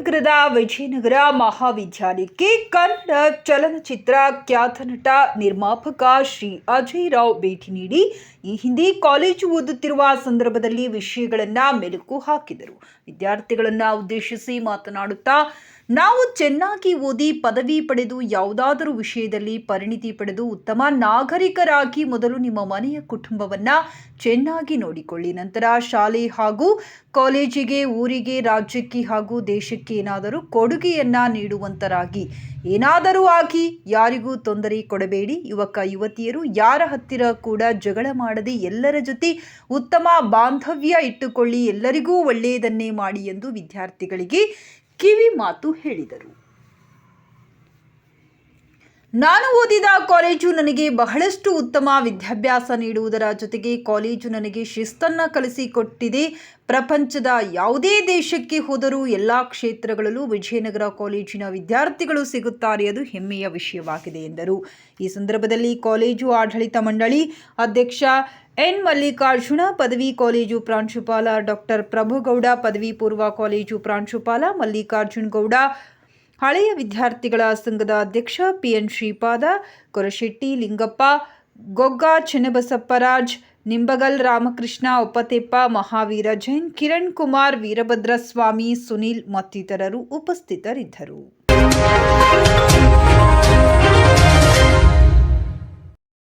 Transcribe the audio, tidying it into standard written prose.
ನಗರದ ವಿಜಯನಗರ ಮಹಾವಿದ್ಯಾಲಯಕ್ಕೆ ಕನ್ನಡ ಚಲನಚಿತ್ರ ಖ್ಯಾತ ನಟ ನಿರ್ಮಾಪಕ ಶ್ರೀ ಅಜಯ್ ರಾವ್ ಭೇಟಿ ನೀಡಿ ಈ ಹಿಂದೆ ಕಾಲೇಜು ಓದುತ್ತಿರುವ ಸಂದರ್ಭದಲ್ಲಿ ವಿಷಯಗಳನ್ನು ಮೆಲುಕು ಹಾಕಿದರು. ವಿದ್ಯಾರ್ಥಿಗಳನ್ನು ಉದ್ದೇಶಿಸಿ ಮಾತನಾಡುತ್ತಾ, ನಾವು ಚೆನ್ನಾಗಿ ಓದಿ ಪದವಿ ಪಡೆದು ಯಾವುದಾದರೂ ವಿಷಯದಲ್ಲಿ ಪರಿಣಿತಿ ಪಡೆದು ಉತ್ತಮ ನಾಗರಿಕರಾಗಿ ಮೊದಲು ನಿಮ್ಮ ಮನೆಯ ಕುಟುಂಬವನ್ನು ಚೆನ್ನಾಗಿ ನೋಡಿಕೊಳ್ಳಿ. ನಂತರ ಶಾಲೆ ಹಾಗೂ ಕಾಲೇಜಿಗೆ, ಊರಿಗೆ, ರಾಜ್ಯಕ್ಕೆ ಹಾಗೂ ದೇಶಕ್ಕೆ ಏನಾದರೂ ಕೊಡುಗೆಯನ್ನ ನೀಡುವಂತರಾಗಿ. ಏನಾದರೂ ಆಗಿ ಯಾರಿಗೂ ತೊಂದರೆ ಕೊಡಬೇಡಿ. ಯುವಕ ಯುವತಿಯರು ಯಾರ ಹತ್ತಿರ ಕೂಡ ಜಗಳ ಮಾಡದೆ ಎಲ್ಲರ ಜೊತೆ ಉತ್ತಮ ಬಾಂಧವ್ಯ ಇಟ್ಟುಕೊಳ್ಳಿ. ಎಲ್ಲರಿಗೂ ಒಳ್ಳೆಯದನ್ನೇ ಮಾಡಿ ಎಂದು ವಿದ್ಯಾರ್ಥಿಗಳಿಗೆ ಕಿವಿ ಮಾತು ಹೇಳಿದರು. ನಾನು ಓದಿದ ಕಾಲೇಜು ನನಗೆ ಬಹಳಷ್ಟು ಉತ್ತಮ ವಿದ್ಯಾಭ್ಯಾಸ ನೀಡುವುದರ ಜೊತೆಗೆ ಕಾಲೇಜು ನನಗೆ ಶಿಸ್ತನ್ನು ಕಲಿಸಿಕೊಟ್ಟಿದೆ. ಪ್ರಪಂಚದ ಯಾವುದೇ ದೇಶಕ್ಕೆ ಹೋದರೂ ಎಲ್ಲ ಕ್ಷೇತ್ರಗಳಲ್ಲೂ ವಿಜಯನಗರ ಕಾಲೇಜಿನ ವಿದ್ಯಾರ್ಥಿಗಳು ಸಿಗುತ್ತಾರೆ. ಅದು ಹೆಮ್ಮೆಯ ವಿಷಯವಾಗಿದೆ ಎಂದರು. ಈ ಸಂದರ್ಭದಲ್ಲಿ ಕಾಲೇಜು ಆಡಳಿತ ಮಂಡಳಿ ಅಧ್ಯಕ್ಷ ಎನ್ ಮಲ್ಲಿಕಾರ್ಜುನ, ಪದವಿ ಕಾಲೇಜು ಪ್ರಾಂಶುಪಾಲ ಡಾಕ್ಟರ್ ಪ್ರಭುಗೌಡ, ಪದವಿ ಪೂರ್ವ ಕಾಲೇಜು ಪ್ರಾಂಶುಪಾಲ ಮಲ್ಲಿಕಾರ್ಜುನ್ ಗೌಡ, ಹಳೆಯ ವಿದ್ಯಾರ್ಥಿಗಳ ಸಂಘದ ಅಧ್ಯಕ್ಷ ಪಿಎನ್ ಶ್ರೀಪಾದ, ಕೊರಶೆಟ್ಟಿ ಲಿಂಗಪ್ಪ, ಗೊಗ್ಗ ಚೆನ್ನಬಸಪ್ಪರಾಜ್, ನಿಂಬಗಲ್ ರಾಮಕೃಷ್ಣ, ಒಪ್ಪತೆಪ್ಪ, ಮಹಾವೀರ ಜೈನ್, ಕಿರಣ್ ಕುಮಾರ್, ವೀರಭದ್ರಸ್ವಾಮಿ, ಸುನಿಲ್ ಮತ್ತಿತರರು ಉಪಸ್ಥಿತರಿದ್ದರು.